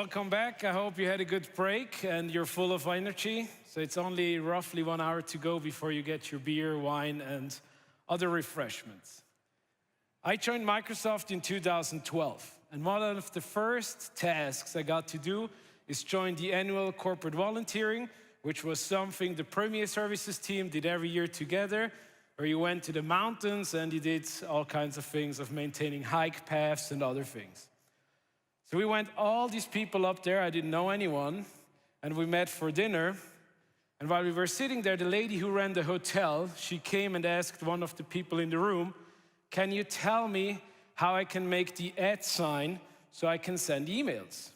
Welcome back. I hope you had a good break and you're full of energy. So it's only roughly 1 hour to go before you get your beer, wine, and other refreshments. I joined Microsoft in 2012, and one of the first tasks I got to do is join the annual corporate volunteering, which was something the Premier Services team did every year together, where you went to the mountains and you did all kinds of things of maintaining hike paths and other things. So we went all these people up there, I didn't know anyone, and we met for dinner. And while we were sitting there, the lady who ran the hotel, she came and asked one of the people in the room, "Can you tell me how I can make the @ sign so I can send emails?"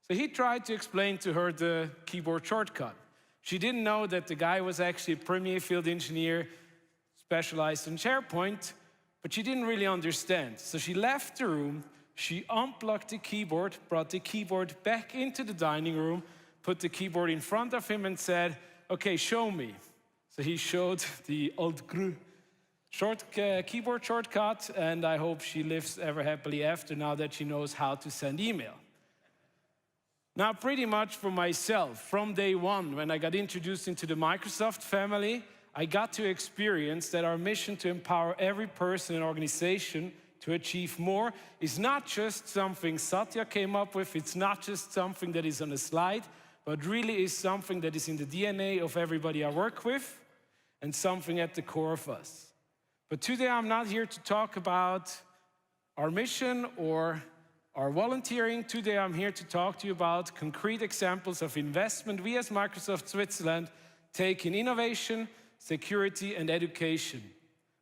So he tried to explain to her the keyboard shortcut. She didn't know that the guy was actually a Premier field engineer specialized in SharePoint, but she didn't really understand. So she left the room, she unplugged the keyboard, brought the keyboard back into the dining room, put the keyboard in front of him and said, "Okay, show me." So he showed the old keyboard shortcut, and I hope she lives ever happily after now that she knows how to send email. Now, pretty much for myself, from day one, when I got introduced into the Microsoft family, I got to experience that our mission to empower every person and organization to achieve more is not just something Satya came up with, it's not just something that is on a slide, but really is something that is in the DNA of everybody I work with and something at the core of us. But today I'm not here to talk about our mission or our volunteering. Today I'm here to talk to you about concrete examples of investment we as Microsoft Switzerland take in innovation, security, and education.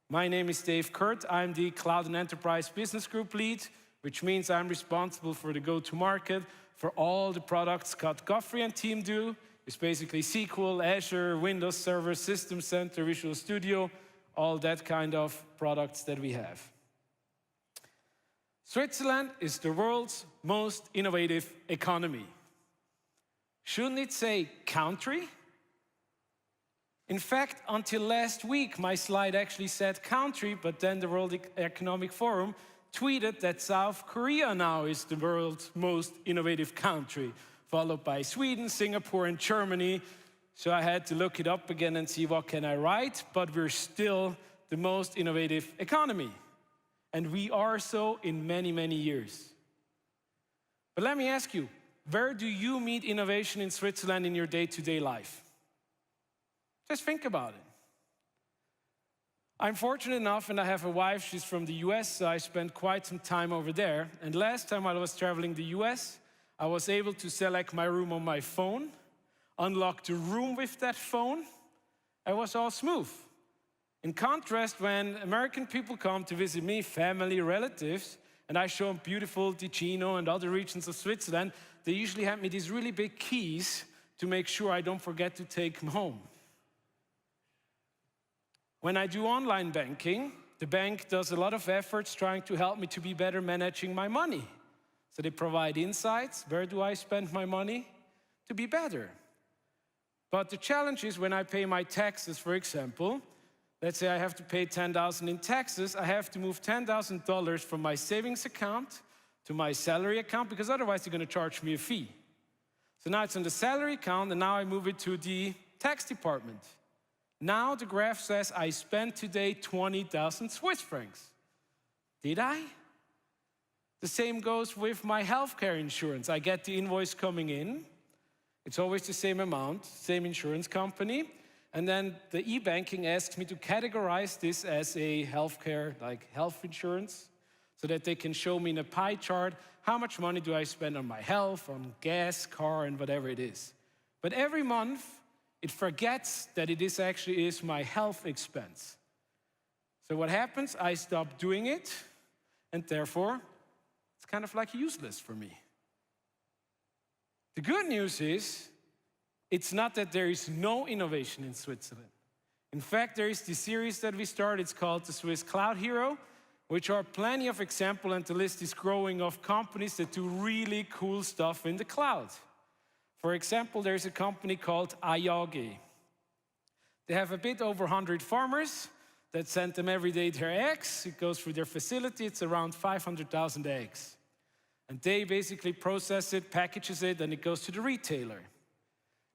My name is Kurth. I'm the Cloud and Enterprise Business Group Lead, which means I'm responsible for the go-to-market for all the products Scott Goffrey and team do. It's basically SQL, Azure, Windows Server, System Center, Visual Studio, all that kind of products that we have. Switzerland is the world's most innovative economy. Shouldn't it say country? In fact, until last week, my slide actually said country, but then the World Economic Forum tweeted that South Korea now is the world's most innovative country, followed by Sweden, Singapore, and Germany. So I had to look it up again and see what can I write, but we're still the most innovative economy. And we are so in many, many years. But let me ask you, where do you meet innovation in Switzerland in your day-to-day life? Just think about it. I'm fortunate enough, and I have a wife, she's from the US, so I spent quite some time over there. And last time I was traveling the US, I was able to select my room on my phone, unlock the room with that phone. It was all smooth. In contrast, when American people come to visit me, family, relatives, and I show them beautiful Ticino and other regions of Switzerland, they usually hand me these really big keys to make sure I don't forget to take them home. When I do online banking, the bank does a lot of efforts trying to help me to be better managing my money. So they provide insights. Where do I spend my money? To be better. But the challenge is when I pay my taxes, for example, let's say I have to pay $10,000 in taxes, I have to move $10,000 from my savings account to my salary account, because otherwise they're going to charge me a fee. So now it's on the salary account, and now I move it to the tax department. Now the graph says I spent today 20,000 Swiss francs. Did I? The same goes with my healthcare insurance. I get the invoice coming in. It's always the same amount, same insurance company. And then the e-banking asks me to categorize this as a healthcare, like health insurance, so that they can show me in a pie chart how much money do I spend on my health, on gas, car, and whatever it is. But every month, it forgets that it actually is my health expense. So what happens? I stop doing it, and therefore, it's kind of like useless for me. The good news is, it's not that there is no innovation in Switzerland. In fact, there is this series that we started, it's called the Swiss Cloud Hero, which are plenty of examples, and the list is growing, of companies that do really cool stuff in the cloud. For example, there's a company called Ayage. They have a bit over 100 farmers that send them every day their eggs. It goes through their facility. It's around 500,000 eggs. And they basically process it, packages it, and it goes to the retailer.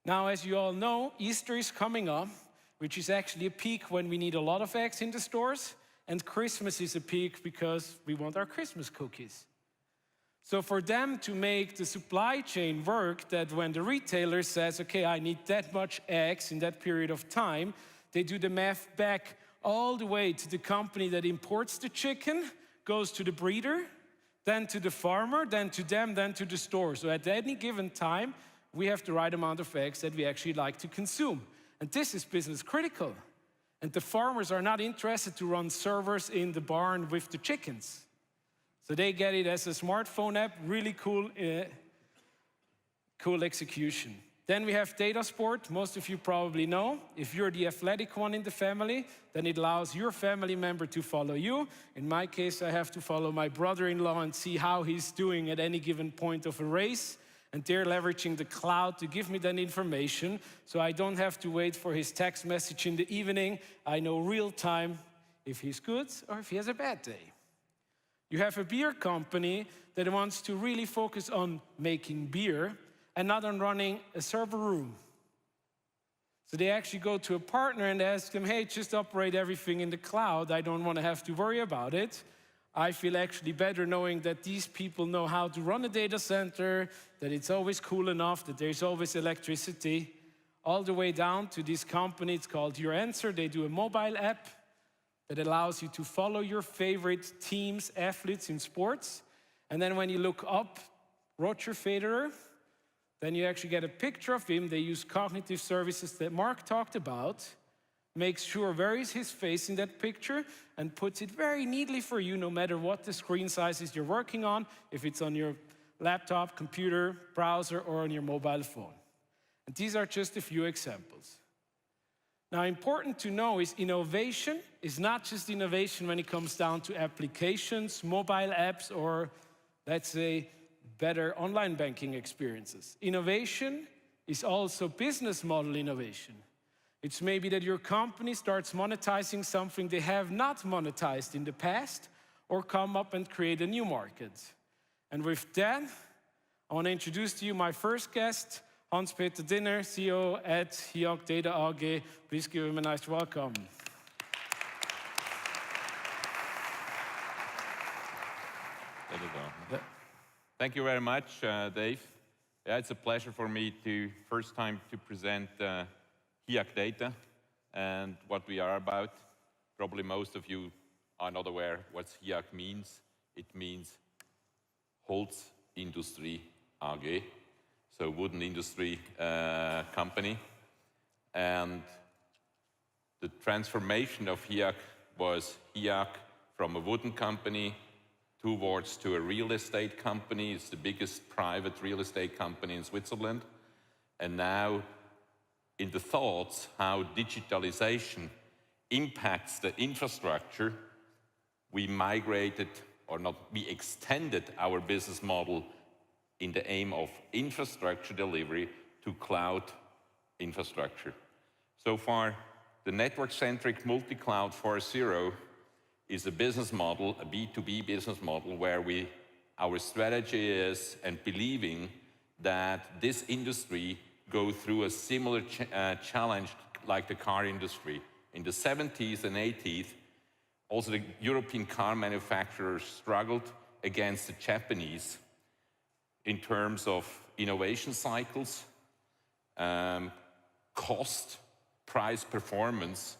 Now, as you all know, Easter is coming up, which is actually a peak when we need a lot of eggs in the stores, and Christmas is a peak because we want our Christmas cookies. So for them to make the supply chain work, that when the retailer says, okay, I need that much eggs in that period of time, they do the math back all the way to the company that imports the chicken, goes to the breeder, then to the farmer, then to them, then to the store. So at any given time, we have the right amount of eggs that we actually like to consume. And this is business critical. And the farmers are not interested to run servers in the barn with the chickens. So they get it as a smartphone app, really cool, cool execution. Then we have data sport. Most of you probably know. If you're the athletic one in the family, then it allows your family member to follow you. In my case, I have to follow my brother-in-law and see how he's doing at any given point of a race. And they're leveraging the cloud to give me that information, so I don't have to wait for his text message in the evening. I know real time if he's good or if he has a bad day. You have a beer company that wants to really focus on making beer and not on running a server room. So they actually go to a partner and ask them, hey, just operate everything in the cloud. I don't want to have to worry about it. I feel actually better knowing that these people know how to run a data center, that it's always cool enough, that there's always electricity, all the way down to this company. It's called Your Answer. They do a mobile app that allows you to follow your favorite teams, athletes in sports. And then when you look up Roger Federer, then you actually get a picture of him. They use cognitive services that Mark talked about, makes sure where is his face in that picture, and puts it very neatly for you, no matter what the screen size is you're working on, if it's on your laptop, computer, browser, or on your mobile phone. And these are just a few examples. Now, important to know is innovation is not just innovation when it comes down to applications, mobile apps, or let's say, better online banking experiences. Innovation is also business model innovation. It's maybe that your company starts monetizing something they have not monetized in the past, or come up and create a new market. And with that, I want to introduce to you my first guest, Hans-Peter Dinner, CEO at HIAC Data AG. Please give him a nice welcome. There you go. Yeah. Thank you very much, Dave. Yeah, it's a pleasure for me to first time to present HIAC Data and what we are about. Probably most of you are not aware what HIAC means. It means Holz Industrie AG, so wooden industry company. And the transformation of HIAC was HIAC from a wooden company to a real estate company. It's the biggest private real estate company in Switzerland. And now, in the thoughts how digitalization impacts the infrastructure, we migrated, or not, we extended our business model in the aim of infrastructure delivery to cloud infrastructure. So far, the network-centric multi-cloud 4.0 is a business model, a B2B business model, where our strategy is, and believing that this industry go through a similar challenge like the car industry. In the 70s and 80s, also the European car manufacturers struggled against the Japanese in terms of innovation cycles, cost, price, performance.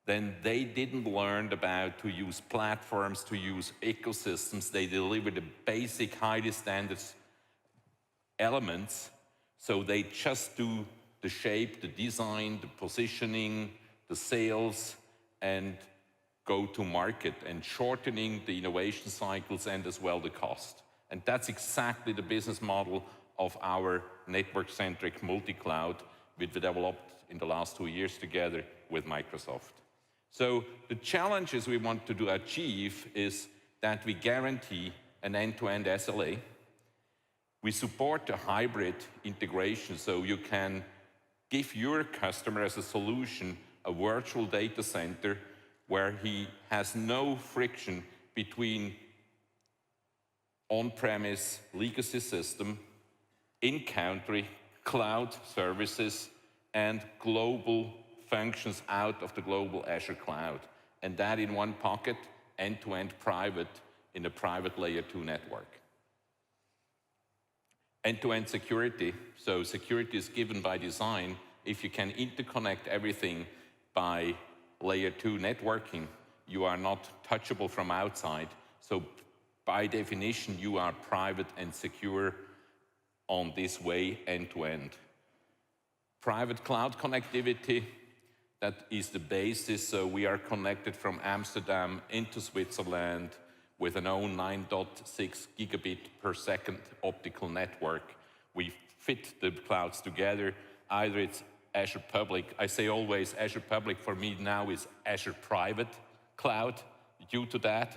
Then they didn't learn about to use platforms, to use ecosystems. They deliver the basic, highly standard elements. So they just do the shape, the design, the positioning, the sales, and go to market, and shortening the innovation cycles and as well the cost. And that's exactly the business model of our network-centric multi-cloud, which we developed in the last 2 years together with Microsoft. So the challenges we want to achieve is that we guarantee an end-to-end SLA. We support a hybrid integration, so you can give your customer as a solution a virtual data center where he has no friction between on-premise legacy system, in-country cloud services, and global functions out of the global Azure cloud. And that in one pocket, end-to-end private, in a private layer 2 network. End-to-end security, so security is given by design. If you can interconnect everything by layer 2 networking, you are not touchable from outside. So by definition, you are private and secure on this way, end-to-end. Private cloud connectivity, that is the basis. So we are connected from Amsterdam into Switzerland with an own 9.6 gigabit per second optical network. We fit the clouds together. Either it's Azure Public. I say always Azure Public for me now is Azure Private Cloud due to that.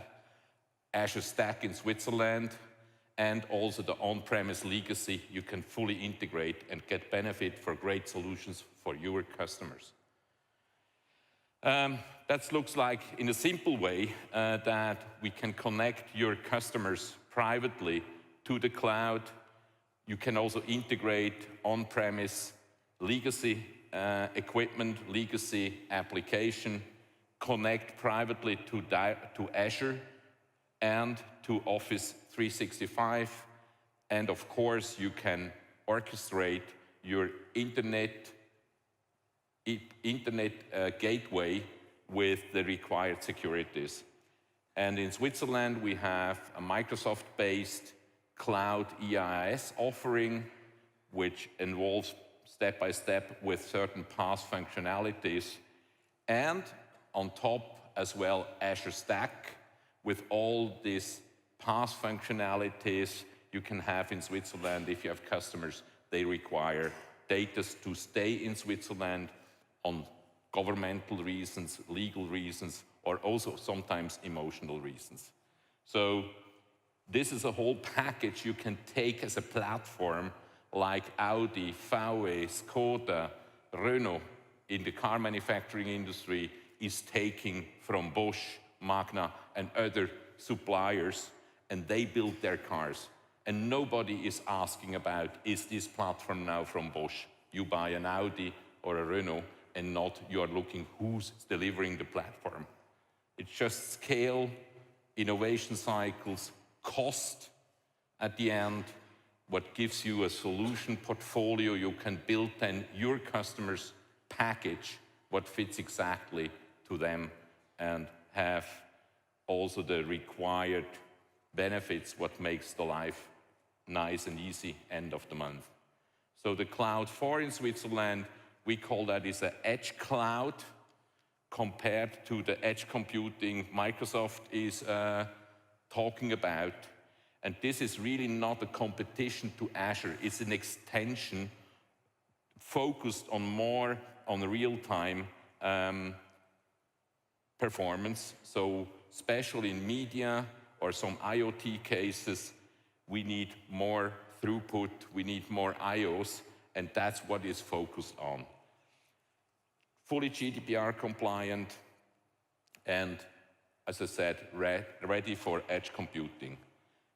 Azure Stack in Switzerland, and also the on-premise legacy you can fully integrate and get benefit for great solutions for your customers. That looks like, in a simple way, that we can connect your customers privately to the cloud. You can also integrate on-premise legacy equipment, legacy application, connect privately to Azure and to Office 365. And of course, you can orchestrate your internet gateway with the required securities. And in Switzerland, we have a Microsoft-based cloud EIS offering, which involves step-by-step with certain PaaS functionalities. And on top as well, Azure Stack with all these PaaS functionalities you can have in Switzerland. If you have customers, they require data to stay in Switzerland on governmental reasons, legal reasons, or also sometimes emotional reasons. So this is a whole package you can take as a platform like Audi, VW, Skoda, Renault in the car manufacturing industry is taking from Bosch, Magna, and other suppliers, and they build their cars. And nobody is asking about, is this platform now from Bosch? You buy an Audi or a Renault, and not you're looking who's delivering the platform. It's just scale, innovation cycles, cost at the end, what gives you a solution portfolio you can build then your customers' package, what fits exactly to them, and have also the required benefits, what makes the life nice and easy end of the month. So the Cloud 4 in Switzerland, we call that is an edge cloud compared to the edge computing Microsoft is talking about. And this is really not a competition to Azure. It's an extension focused on more on real-time performance. So especially in media or some IoT cases, we need more throughput, we need more IOs, and that's what is focused on. Fully GDPR compliant, and as I said, ready for edge computing.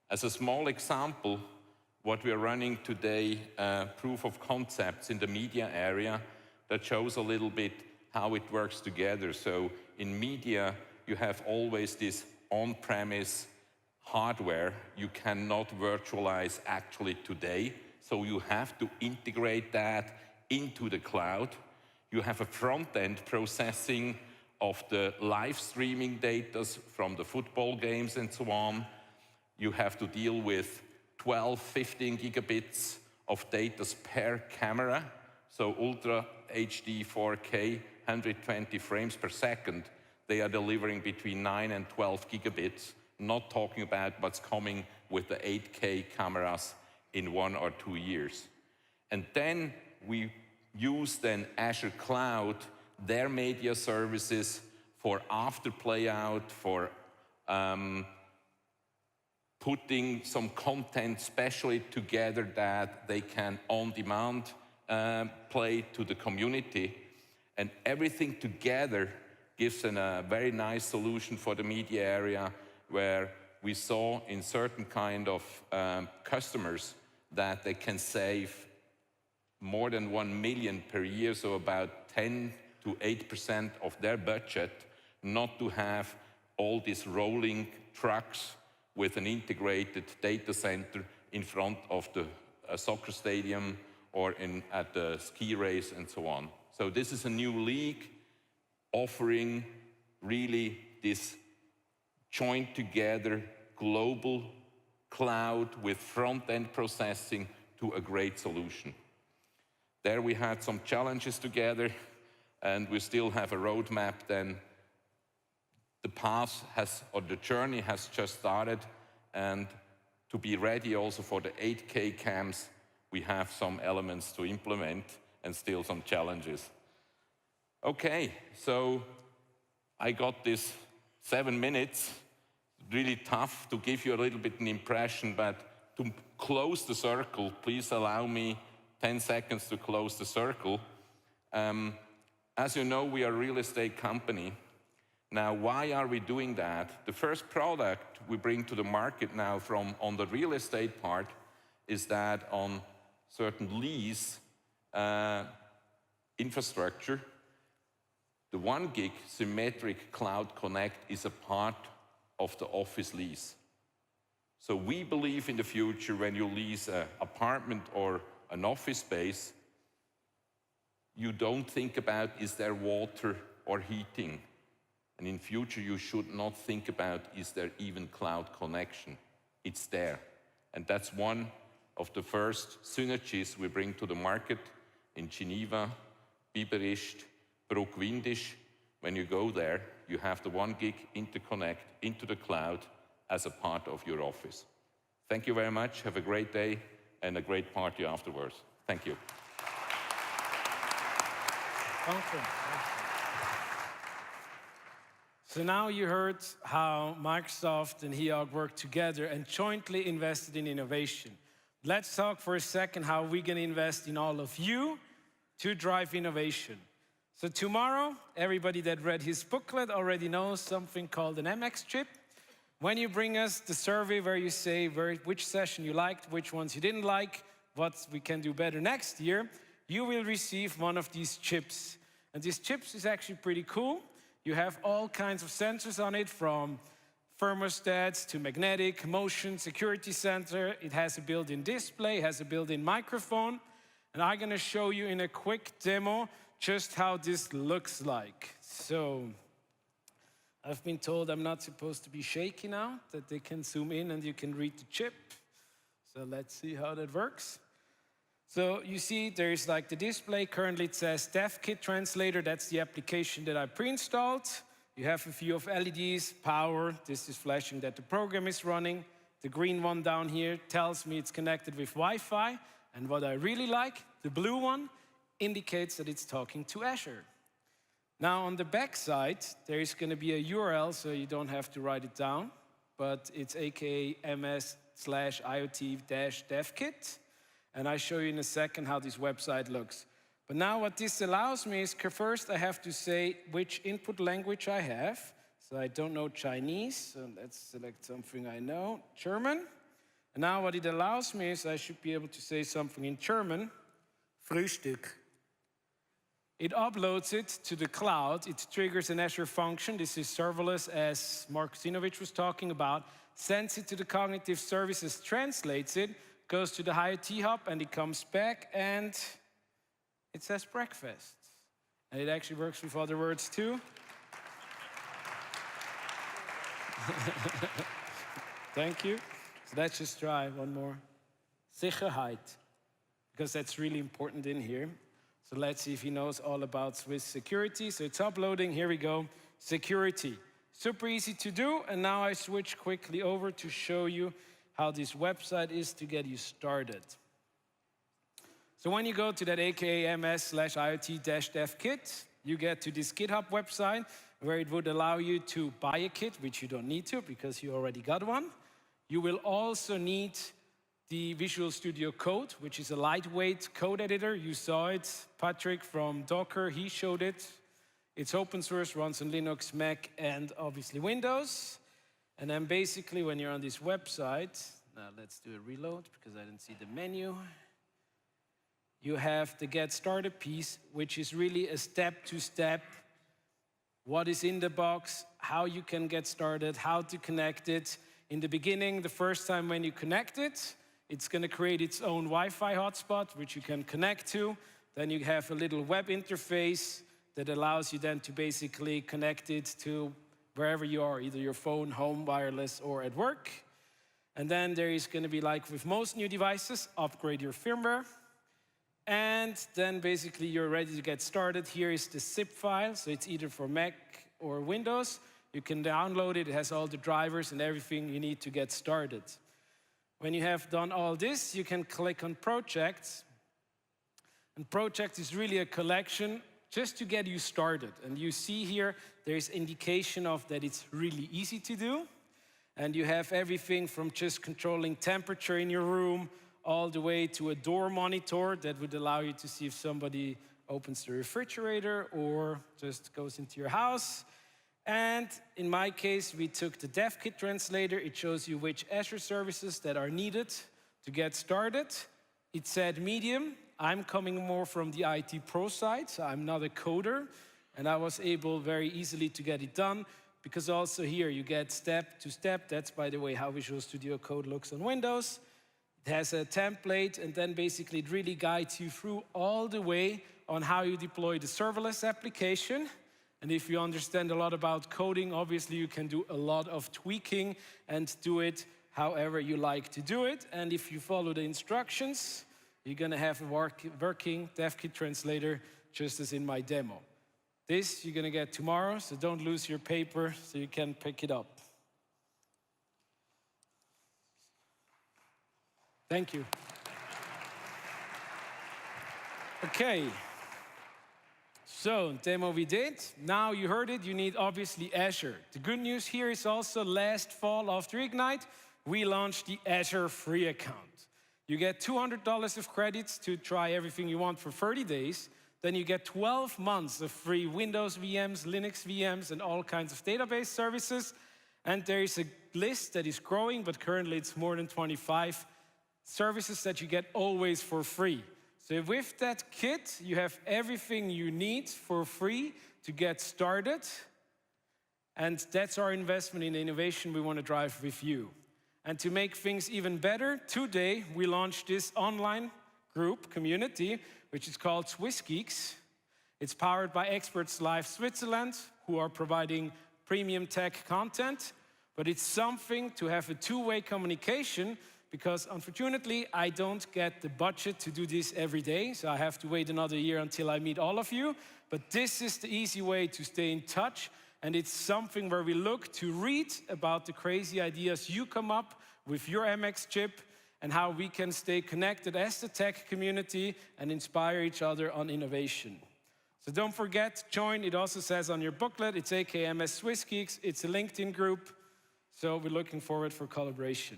As a small example, what we are running today, proof of concepts in the media area that shows a little bit how it works together. So in media, you have always this on-premise hardware you cannot virtualize actually today. So you have to integrate that into the cloud. You have a front-end processing of the live streaming data from the football games and so on. You have to deal with 12, 15 gigabits of data per camera. So Ultra HD 4K, 120 frames per second. They are delivering between 9 and 12 gigabits, not talking about what's coming with the 8K cameras in 1 or 2 years. And then we use then Azure Cloud, their media services for after playout, for putting some content specially together that they can on demand play to the community. And everything together gives a very nice solution for the media area where we saw in certain kind of customers that they can save more than 1 million per year, so about 10 to 8% of their budget, not to have all these rolling trucks with an integrated data center in front of the soccer stadium or at the ski race and so on. So this is a new league offering really this joined together global cloud with front-end processing to a great solution. There we had some challenges together, and we still have a roadmap. Then the path or the journey has just started, and to be ready also for the 8K cams, we have some elements to implement and still some challenges. Okay, so I got this 7 minutes, really tough to give you a little bit an impression, but to close the circle, please allow me 10 seconds to close the circle. As you know, we are a real estate company. Now, why are we doing that? The first product we bring to the market now on the real estate part is that on certain lease infrastructure, the 1 gig symmetric cloud connect is a part of the office lease. So we believe in the future when you lease an apartment or an office space, you don't think about is there water or heating. And in future, you should not think about is there even cloud connection. It's there. And that's one of the first synergies we bring to the market in Geneva, Biberist, Bruckwindisch. When you go there, you have the 1 gig interconnect into the cloud as a part of your office. Thank you very much. Have a great day and a great party afterwards. Thank you. So now you heard how Microsoft and HIAG work together and jointly invested in innovation. Let's talk for a second how we're going to invest in all of you to drive innovation. So tomorrow, everybody that read his booklet already knows something called an MX chip. When you bring us the survey where you say which session you liked, which ones you didn't like, what we can do better next year, you will receive one of these chips. And these chips is actually pretty cool. You have all kinds of sensors on it, from thermostats to magnetic, motion, security sensor. It has a built-in display, has a built-in microphone. And I'm going to show you in a quick demo just how this looks like. So I've been told I'm not supposed to be shaky now, that they can zoom in and you can read the chip. So let's see how that works. So you see there's like the display. Currently it says DevKit Translator. That's the application that I pre-installed. You have a few of LEDs, power. This is flashing that the program is running. The green one down here tells me it's connected with Wi-Fi. And what I really like, the blue one, indicates that it's talking to Azure. Now on the back side, there is going to be a URL, so you don't have to write it down. But it's aks/ms/iot-devkit. And I'll show you in a second how this website looks. But now what this allows me is, first I have to say which input language I have. So I don't know Chinese, so let's select something I know, German. And now what it allows me is I should be able to say something in German, Frühstück. It uploads it to the cloud. It triggers an Azure function. This is serverless, as Mark Zinovich was talking about. Sends it to the cognitive services, translates it, goes to the IoT hub, and it comes back, and it says breakfast. And it actually works with other words too. Thank you. So let's just try one more. Sicherheit, because that's really important in here. So let's see if he knows all about Swiss security. So it's uploading, here we go, security. Super easy to do, and now I switch quickly over to show you how this website is to get you started. So when you go to that aks/ms/iot-devkit, you get to this GitHub website where it would allow you to buy a kit, which you don't need to because you already got one. You will also need the Visual Studio Code, which is a lightweight code editor. You saw it, Patrick from Docker, he showed it. It's open source, runs on Linux, Mac, and obviously Windows. And then basically when you're on this website, now let's do a reload because I didn't see the menu. You have the Get Started piece, which is really a step-to-step, what is in the box, how you can get started, how to connect it. In the beginning, the first time when you connect it, it's going to create its own Wi-Fi hotspot, which you can connect to. Then you have a little web interface that allows you then to basically connect it to wherever you are, either your phone, home, wireless, or at work. And then there is going to be, like with most new devices, upgrade your firmware. And then basically you're ready to get started. Here is the zip file, so it's either for Mac or Windows. You can download it. It has all the drivers and everything you need to get started. When you have done all this, you can click on Projects. And Project is really a collection just to get you started. And you see here, there's indication of that it's really easy to do. And you have everything from just controlling temperature in your room, all the way to a door monitor that would allow you to see if somebody opens the refrigerator or just goes into your house. And in my case, we took the DevKit translator. It shows you which Azure services that are needed to get started. It said medium. I'm coming more from the IT pro side, so I'm not a coder. And I was able very easily to get it done, because also here you get step to step. That's, by the way, how Visual Studio Code looks on Windows. It has a template, and then basically it really guides you through all the way on how you deploy the serverless application. And if you understand a lot about coding, obviously you can do a lot of tweaking and do it however you like to do it. And if you follow the instructions, you're going to have a working DevKit translator, just as in my demo. This you're going to get tomorrow, so don't lose your paper so you can pick it up. Thank you. Okay. So, demo we did. Now you heard it, you need obviously Azure. The good news here is also last fall after Ignite, we launched the Azure free account. You get $200 of credits to try everything you want for 30 days. Then you get 12 months of free Windows VMs, Linux VMs, and all kinds of database services. And there is a list that is growing, but currently it's more than 25 services that you get always for free. So with that kit, you have everything you need for free to get started. And that's our investment in innovation we want to drive with you. And to make things even better, today we launched this online group community, which is called Swiss Geeks. It's powered by Experts Live Switzerland, who are providing premium tech content. But it's something to have a two-way communication, because unfortunately, I don't get the budget to do this every day, so I have to wait another year until I meet all of you. But this is the easy way to stay in touch, and it's something where we look to read about the crazy ideas you come up with your MX chip, and how we can stay connected as the tech community and inspire each other on innovation. So don't forget, join. It also says on your booklet, it's AKMS Swiss Geeks. It's a LinkedIn group, so we're looking forward for collaboration.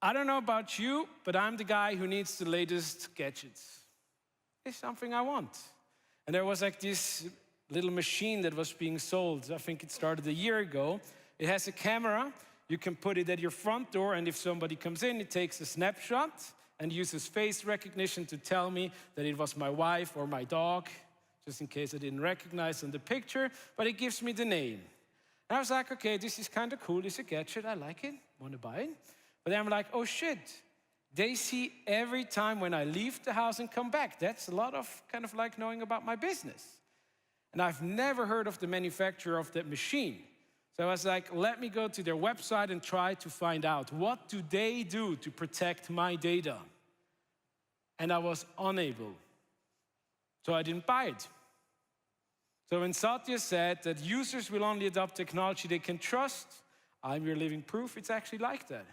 I don't know about you, but I'm the guy who needs the latest gadgets. It's something I want. And there was like this little machine that was being sold. I think it started a year ago. It has a camera. You can put it at your front door, and if somebody comes in, it takes a snapshot and uses face recognition to tell me that it was my wife or my dog, just in case I didn't recognize on the picture, but it gives me the name. And I was like, okay, this is kind of cool. It's a gadget. I like it. Want to buy it? But then I'm like, oh shit, they see every time when I leave the house and come back. That's a lot of kind of like knowing about my business. And I've never heard of the manufacturer of that machine. So I was like, let me go to their website and try to find out, what do they do to protect my data? And I was unable. So I didn't buy it. So when Satya said that users will only adopt technology they can trust, I'm your living proof it's actually like that.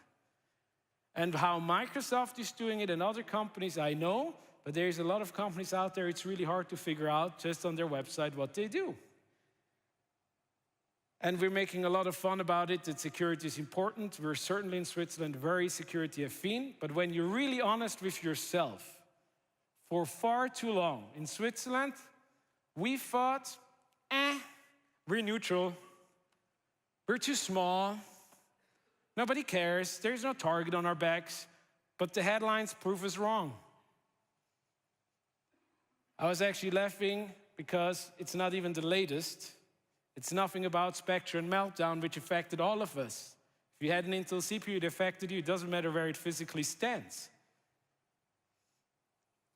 And how Microsoft is doing it and other companies, I know, but there's a lot of companies out there, it's really hard to figure out just on their website what they do. And we're making a lot of fun about it, that security is important. We're certainly in Switzerland very security affine, but when you're really honest with yourself, for far too long in Switzerland, we thought, we're neutral. We're too small. Nobody cares. There's no target on our backs. But the headlines prove us wrong. I was actually laughing because it's not even the latest. It's nothing about Spectre and Meltdown, which affected all of us. If you had an Intel CPU, it affected you. It doesn't matter where it physically stands.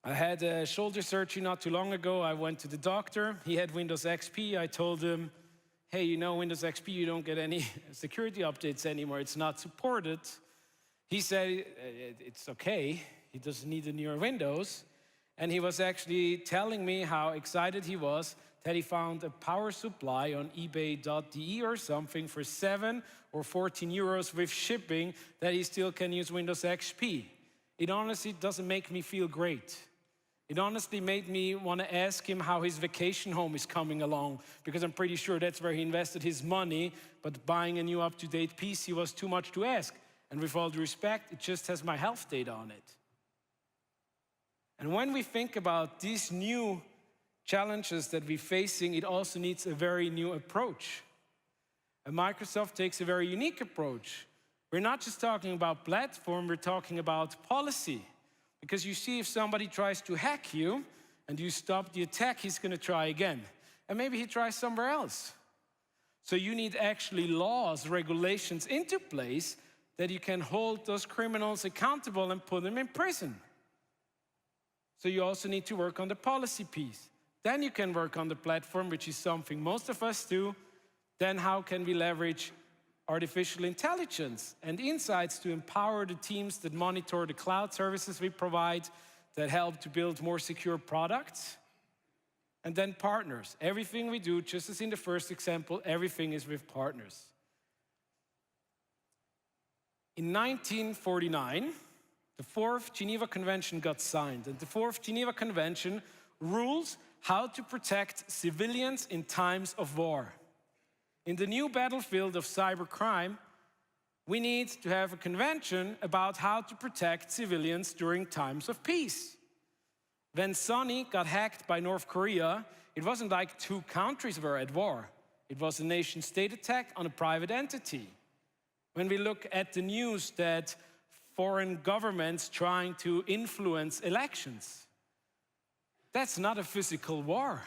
I had a shoulder surgery not too long ago. I went to the doctor. He had Windows XP. I told him, hey, you know, Windows XP, you don't get any security updates anymore. It's not supported. He said it's okay. He doesn't need a newer Windows. And he was actually telling me how excited he was that he found a power supply on ebay.de or something for 7 or 14 euros with shipping that he still can use Windows XP. It honestly doesn't make me feel great. It honestly made me want to ask him how his vacation home is coming along, because I'm pretty sure that's where he invested his money, but buying a new up-to-date PC was too much to ask. And with all due respect, it just has my health data on it. And when we think about these new challenges that we're facing, it also needs a very new approach. And Microsoft takes a very unique approach. We're not just talking about platform, we're talking about policy. Because you see, if somebody tries to hack you and you stop the attack, he's going to try again. And maybe he tries somewhere else. So you need actually laws, regulations into place that you can hold those criminals accountable and put them in prison. So you also need to work on the policy piece. Then you can work on the platform, which is something most of us do. Then how can we leverage artificial intelligence and insights to empower the teams that monitor the cloud services we provide, that help to build more secure products? And then partners. Everything we do, just as in the first example, everything is with partners. In 1949, the Fourth Geneva Convention got signed, and the Fourth Geneva Convention rules how to protect civilians in times of war. In the new battlefield of cybercrime, we need to have a convention about how to protect civilians during times of peace. When Sony got hacked by North Korea, it wasn't like two countries were at war. It was a nation-state attack on a private entity. When we look at the news that foreign governments trying to influence elections, that's not a physical war.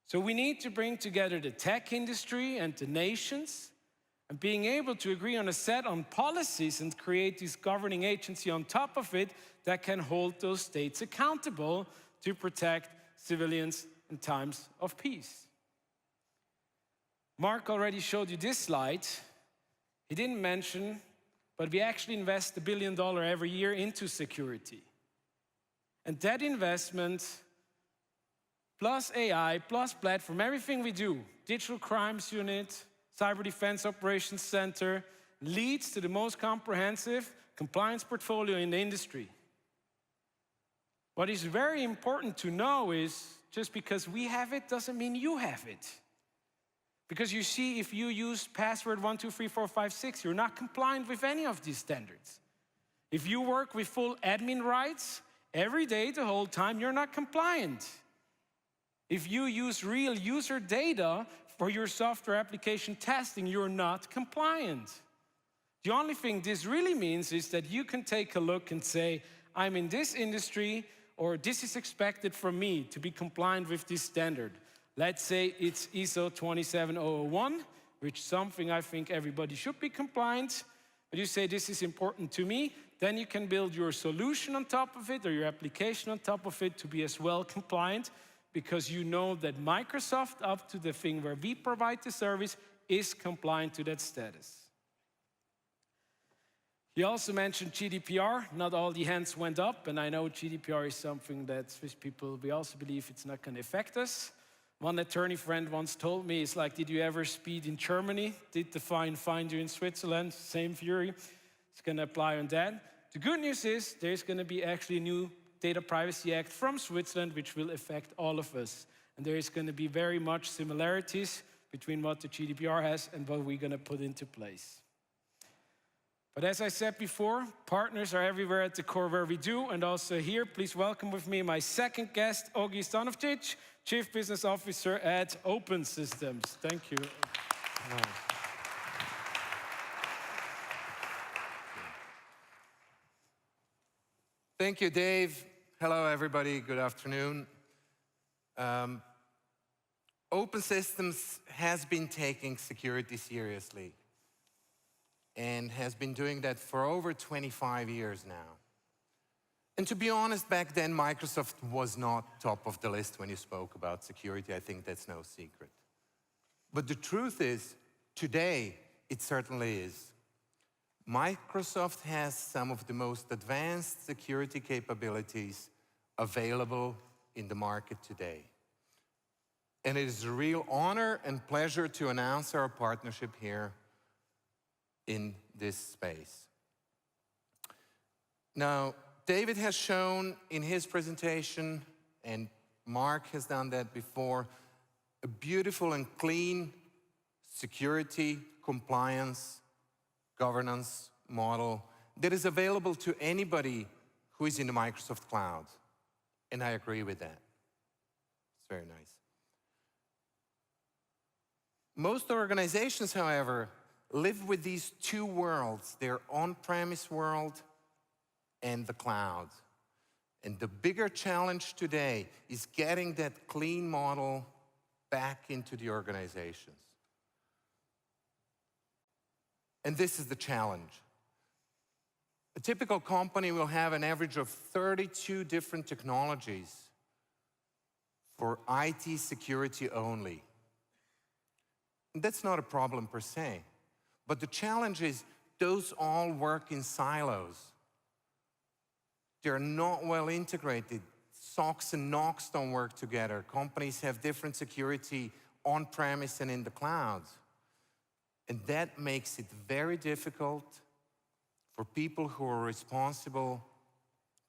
So we need to bring together the tech industry and the nations, and being able to agree on a set on policies and create this governing agency on top of it that can hold those states accountable to protect civilians in times of peace. Mark already showed you this slide. He didn't mention, but we actually invest $1 billion every year into security. And that investment, plus AI, plus platform, everything we do, Digital Crimes Unit, Cyber Defense Operations Center, leads to the most comprehensive compliance portfolio in the industry. What is very important to know is, just because we have it doesn't mean you have it. Because you see, if you use password 123456, you're not compliant with any of these standards. If you work with full admin rights every day the whole time, you're not compliant. If you use real user data for your software application testing, you're not compliant. The only thing this really means is that you can take a look and say, I'm in this industry, or this is expected from me to be compliant with this standard. Let's say it's ISO 27001, which is something I think everybody should be compliant. But you say this is important to me, then you can build your solution on top of it or your application on top of it to be as well compliant, because you know that Microsoft, up to the thing where we provide the service, is compliant to that status. He also mentioned GDPR. Not all the hands went up, and I know GDPR is something that Swiss people, we also believe it's not going to affect us. One attorney friend once told me, it's like, did you ever speed in Germany? Did the fine find you in Switzerland? Same theory. It's going to apply on that. The good news is there's going to be actually a new Data Privacy Act from Switzerland, which will affect all of us. And there is going to be very much similarities between what the GDPR has and what we're going to put into place. But as I said before, partners are everywhere at the core where we do. And also here, please welcome with me my second guest, Ogi Stanovcic, Chief Business Officer at Open Systems. Thank you. Wow. Thank you, Dave. Hello, everybody. Good afternoon. Open Systems has been taking security seriously and has been doing that for over 25 years now. And to be honest, back then, Microsoft was not top of the list when you spoke about security. I think that's no secret. But the truth is, today, it certainly is. Microsoft has some of the most advanced security capabilities available in the market today. And it is a real honor and pleasure to announce our partnership here in this space. Now, David has shown in his presentation, and Mark has done that before, a beautiful and clean security, compliance, governance model that is available to anybody who is in the Microsoft cloud. And I agree with that. It's very nice. Most organizations, however, live with these two worlds, their on-premise world and the cloud. And the bigger challenge today is getting that clean model back into the organizations. And this is the challenge. A typical company will have an average of 32 different technologies for IT security only. And that's not a problem per se. But the challenge is those all work in silos. They're not well integrated. SOCs and NOCs don't work together. Companies have different security on-premise and in the cloud. And that makes it very difficult for people who are responsible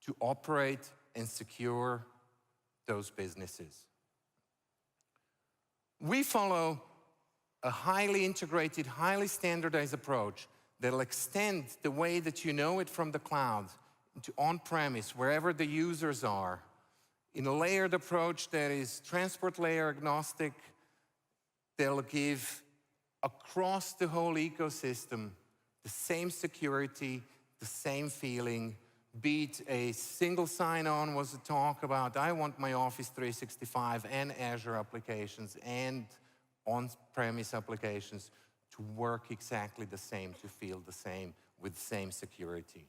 to operate and secure those businesses. We follow a highly integrated, highly standardized approach that will extend the way that you know it from the cloud into on-premise, wherever the users are, in a layered approach that is transport layer agnostic, that'll give across the whole ecosystem the same security, the same feeling, be it a single sign-on was a talk about, I want my Office 365 and Azure applications and on-premise applications to work exactly the same, to feel the same, with the same security.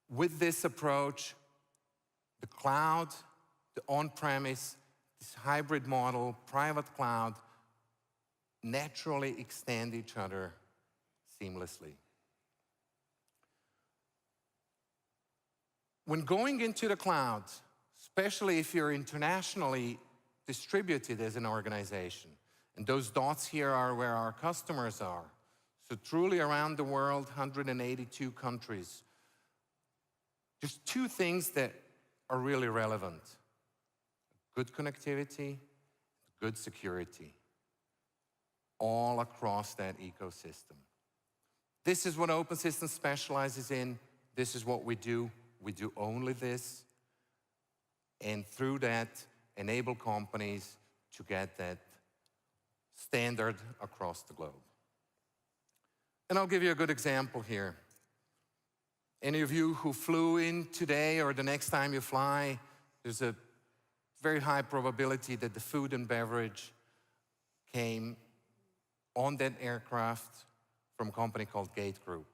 With this approach, the cloud, the on-premise, this hybrid model, private cloud, naturally extend each other seamlessly. When going into the cloud, especially if you're internationally distributed as an organization, and those dots here are where our customers are, so truly around the world, 182 countries, there's two things that are really relevant: good connectivity, good security, all across that ecosystem. This is what Open Systems specializes in. This is what we do. We do only this. And through that, enable companies to get that standard across the globe. And I'll give you a good example here. Any of you who flew in today or the next time you fly, there's a very high probability that the food and beverage came on that aircraft from a company called Gate Group.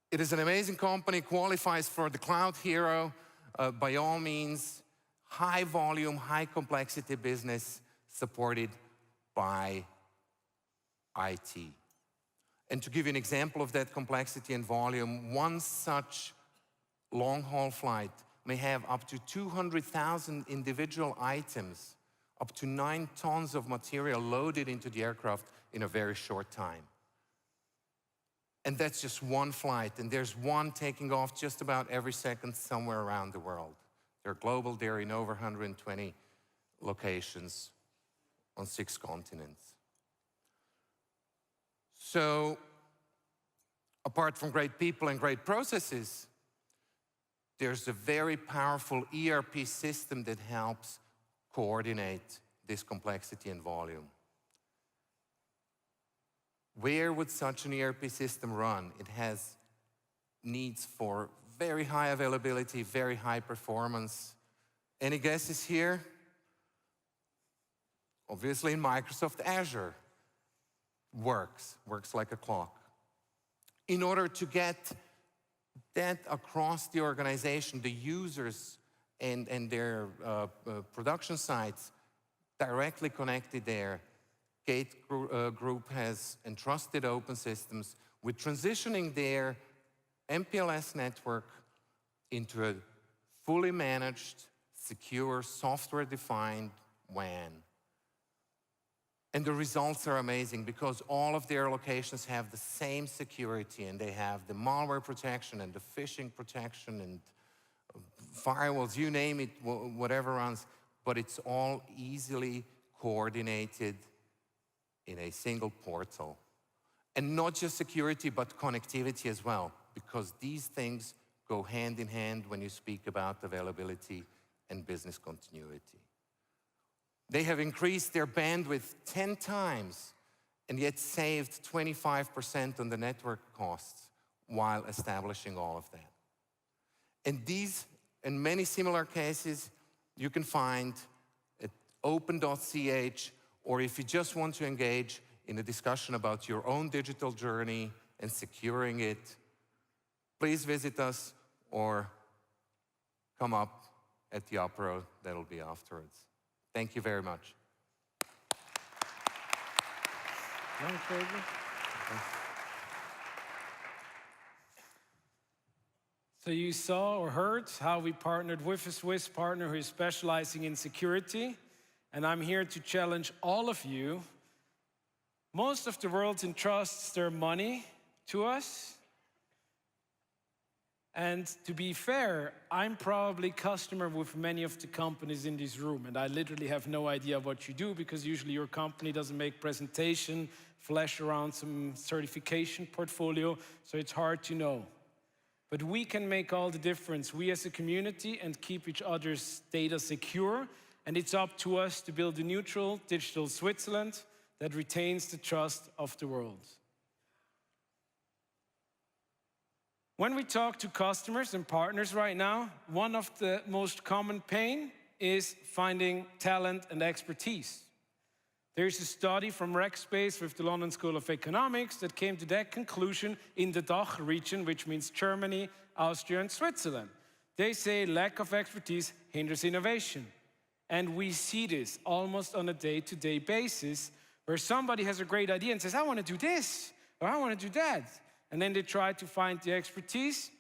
It is an amazing company, qualifies for the Cloud Hero, by all means, high volume, high complexity business supported by IT. And to give you an example of that complexity and volume, one such long-haul flight may have up to 200,000 individual items, up to 9 tons of material loaded into the aircraft in a very short time. And that's just one flight, and there's one taking off just about every second somewhere around the world. They're global, they're in over 120 locations on 6 continents. So, apart from great people and great processes, there's a very powerful ERP system that helps coordinate this complexity and volume. Where would such an ERP system run? It has needs for very high availability, very high performance. Any guesses here? Obviously in Microsoft Azure. Works like a clock. In order to get that across the organization, the users and their production sites directly connected there, Gate Group has entrusted Open Systems with transitioning their MPLS network into a fully managed, secure, software-defined WAN. And the results are amazing because all of their locations have the same security, and they have the malware protection and the phishing protection and firewalls, you name it, whatever runs, but it's all easily coordinated in a single portal. And not just security, but connectivity as well, because these things go hand in hand when you speak about availability and business continuity. They have increased their bandwidth 10 times and yet saved 25% on the network costs while establishing all of that. And these and many similar cases you can find at open.ch, or if you just want to engage in a discussion about your own digital journey and securing it, please visit us or come up at the apero that'll be afterwards. Thank you very much. So you saw or heard how we partnered with a Swiss partner who is specializing in security. And I'm here to challenge all of you. Most of the world entrusts their money to us. And to be fair, I'm probably customer with many of the companies in this room, and I literally have no idea what you do because usually your company doesn't make presentation, flash around some certification portfolio, so it's hard to know. But we can make all the difference, we as a community, and keep each other's data secure, and it's up to us to build a neutral digital Switzerland that retains the trust of the world. When we talk to customers and partners right now, one of the most common pain is finding talent and expertise. There's a study from Rackspace with the London School of Economics that came to that conclusion in the DACH region, which means Germany, Austria, and Switzerland. They say lack of expertise hinders innovation. And we see this almost on a day-to-day basis, where somebody has a great idea and says, I want to do this, or I want to do that. And then they try to find the expertise,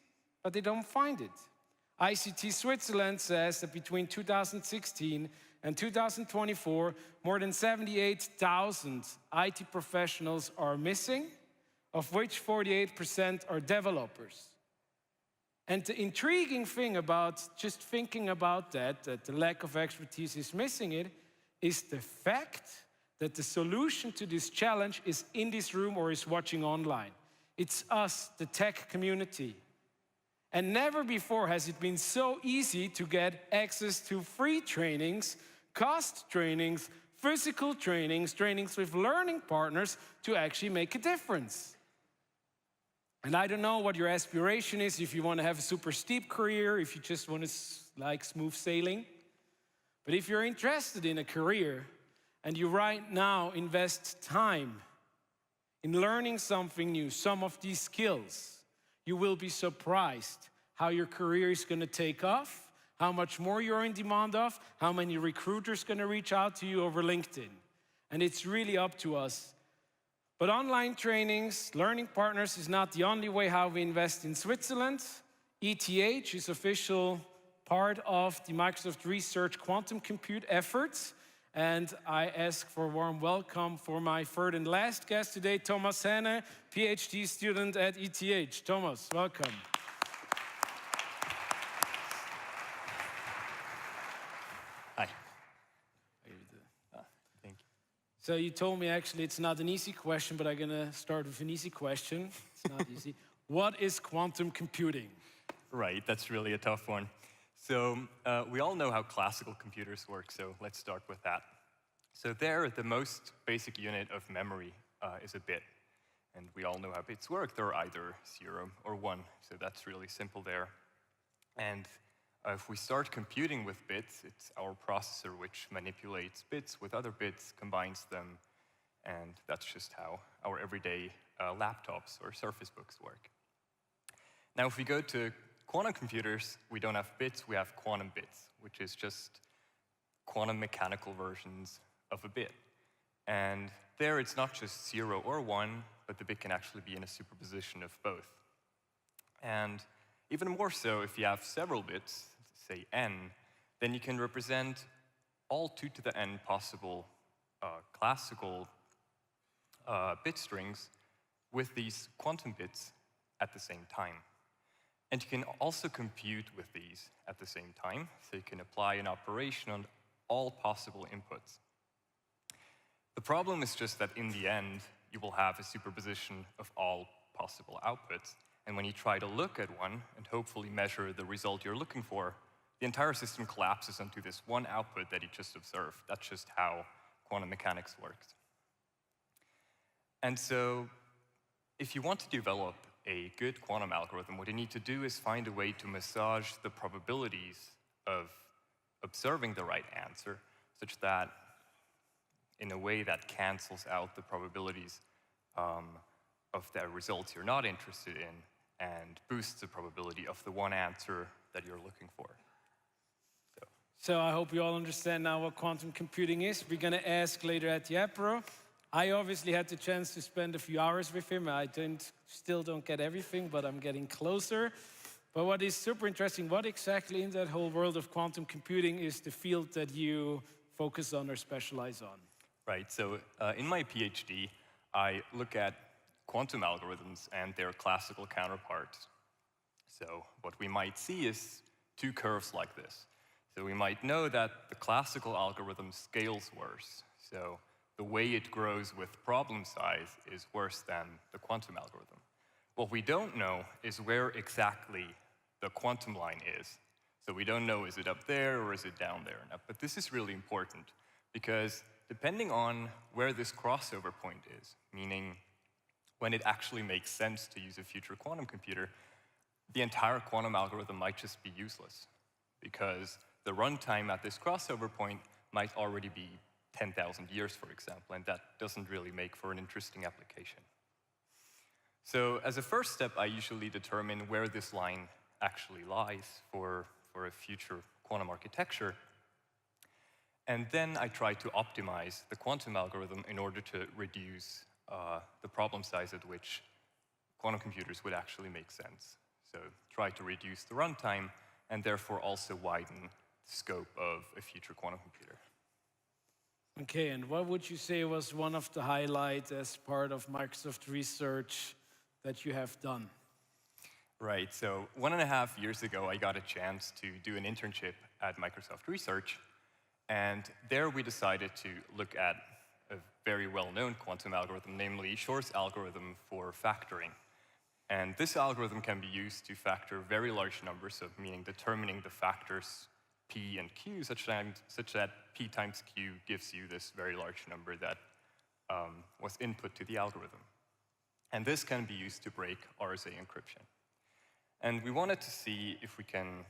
but they don't find it. ICT Switzerland says that between 2016 and 2024, more than 78,000 IT professionals are missing, of which 48% are developers. And the intriguing thing about just thinking about that the lack of expertise is missing it, is the fact that the solution to this challenge is in this room or is watching online. It's us, the tech community. And never before has it been so easy to get access to free trainings, cost trainings, physical trainings, trainings with learning partners to actually make a difference. And I don't know what your aspiration is, if you want to have a super steep career, if you just want to like smooth sailing. But if you're interested in a career and you right now invest time in learning something new, some of these skills, you will be surprised how your career is going to take off, how much more you're in demand of, how many recruiters are going to reach out to you over LinkedIn. And it's really up to us. But online trainings, learning partners is not the only way how we invest in Switzerland. ETH is official part of the Microsoft Research Quantum Compute efforts. And I ask for a warm welcome for my third and last guest today, Thomas Henne, PhD student at ETH. Thomas, welcome. Hi. Thank you. So you told me actually it's not an easy question, but I'm gonna start with an easy question. It's not easy. What is quantum computing? Right, that's really a tough one. So we all know how classical computers work, so let's start with that. So there, the most basic unit of memory is a bit. And we all know how bits work. They're either 0 or 1, so that's really simple there. And if we start computing with bits, it's our processor which manipulates bits with other bits, combines them, and that's just how our everyday laptops or Surface Books work. Now, if we go to quantum computers, we don't have bits, we have quantum bits, which is just quantum mechanical versions of a bit. And there it's not just 0 or 1, but the bit can actually be in a superposition of both. And even more so, if you have several bits, say n, then you can represent all 2 to the n possible classical bit strings with these quantum bits at the same time. And you can also compute with these at the same time, so you can apply an operation on all possible inputs. The problem is just that in the end, you will have a superposition of all possible outputs. And when you try to look at one and hopefully measure the result you're looking for, the entire system collapses into this one output that you just observed. That's just how quantum mechanics works. And so if you want to develop a good quantum algorithm, what you need to do is find a way to massage the probabilities of observing the right answer such that in a way that cancels out the probabilities of the results you're not interested in and boosts the probability of the one answer that you're looking for. So I hope you all understand now what quantum computing is. We're going to ask later at the apéro. I obviously had the chance to spend a few hours with him. I still don't get everything, but I'm getting closer. But what is super interesting, what exactly in that whole world of quantum computing is the field that you focus on or specialize on? Right, so in my PhD, I look at quantum algorithms and their classical counterparts. So what we might see is 2 curves like this. So we might know that the classical algorithm scales worse. So the way it grows with problem size is worse than the quantum algorithm. What we don't know is where exactly the quantum line is. So we don't know, is it up there or is it down there? But this is really important because depending on where this crossover point is, meaning when it actually makes sense to use a future quantum computer, the entire quantum algorithm might just be useless because the runtime at this crossover point might already be 10,000 years, for example, and that doesn't really make for an interesting application. So as a first step, I usually determine where this line actually lies for a future quantum architecture. And then I try to optimize the quantum algorithm in order to reduce the problem size at which quantum computers would actually make sense. So try to reduce the runtime and therefore also widen the scope of a future quantum computer. Okay, and what would you say was one of the highlights as part of Microsoft research that you have done? Right, so 1.5 years ago, I got a chance to do an internship at Microsoft Research. And there we decided to look at a very well-known quantum algorithm, namely Shor's algorithm for factoring. And this algorithm can be used to factor very large numbers, so meaning determining the factors p and q such that p times q gives you this very large number that was input to the algorithm. And this can be used to break RSA encryption. And we wanted to see if we can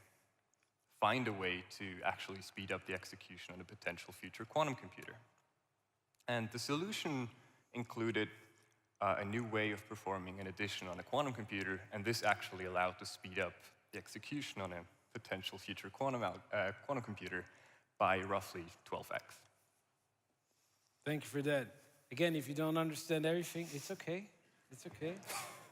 find a way to actually speed up the execution on a potential future quantum computer. And the solution included a new way of performing an addition on a quantum computer, and this actually allowed to speed up the execution on a potential future quantum computer by roughly 12x. Thank you for that. Again, if you don't understand everything, it's okay. It's okay.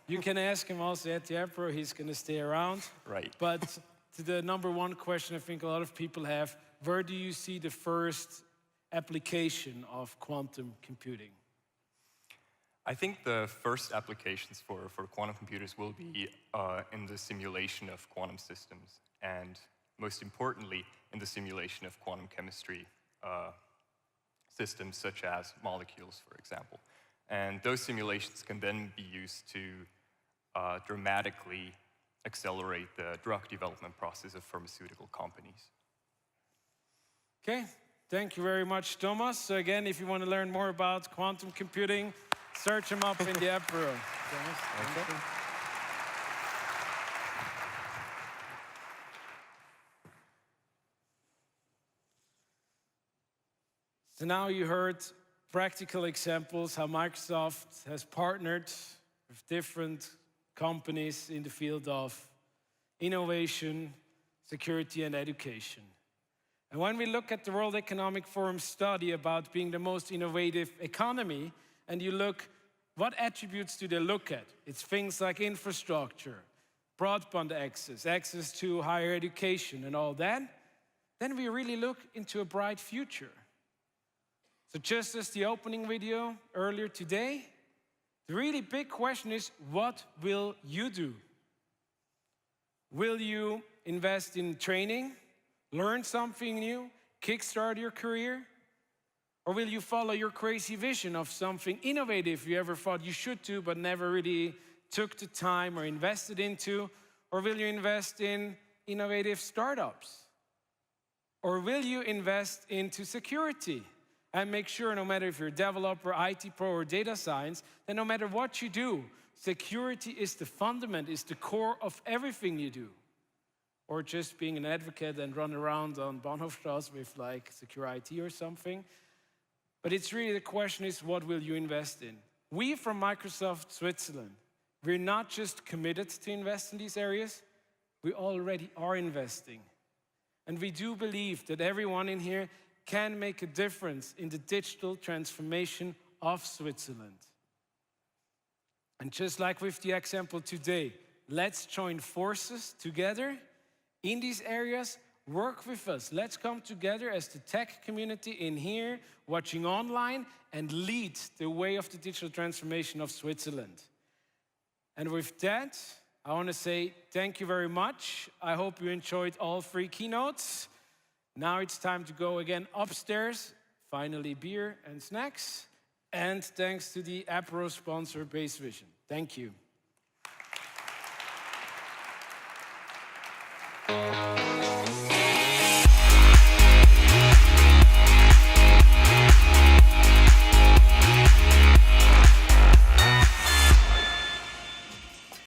You can ask him also at the apéro. He's going to stay around. Right. But to the number one question I think a lot of people have, where do you see the first application of quantum computing? I think the first applications for quantum computers will be in the simulation of quantum systems, and most importantly, in the simulation of quantum chemistry systems such as molecules, for example. And those simulations can then be used to dramatically accelerate the drug development process of pharmaceutical companies. Okay, thank you very much, Thomas. So again, if you want to learn more about quantum computing, Search them up in the apero. Okay. So now you heard practical examples how Microsoft has partnered with different companies in the field of innovation, security, and education. And when we look at the World Economic Forum study about being the most innovative economy, and you look, what attributes do they look at? It's things like infrastructure, broadband access, access to higher education and all that. Then we really look into a bright future. So just as the opening video earlier today, the really big question is, what will you do? Will you invest in training, learn something new, kickstart your career? Or will you follow your crazy vision of something innovative you ever thought you should do but never really took the time or invested into? Or will you invest in innovative startups? Or will you invest into security and make sure no matter if you're a developer, IT pro, or data science, that no matter what you do, security is the fundament, is the core of everything you do? Or just being an advocate and run around on Bahnhofstrasse with like secure IT or something. But it's really the question is, what will you invest in? We from Microsoft Switzerland, we're not just committed to invest in these areas, we already are investing. And we do believe that everyone in here can make a difference in the digital transformation of Switzerland. And just like with the example today, let's join forces together in these areas. Work with us. Let's come together as the tech community in here, watching online, and lead the way of the digital transformation of Switzerland. And with that, I want to say thank you very much. I hope you enjoyed all 3 keynotes. Now it's time to go again upstairs, finally beer and snacks. And thanks to the apero sponsor, Base Vision. Thank you.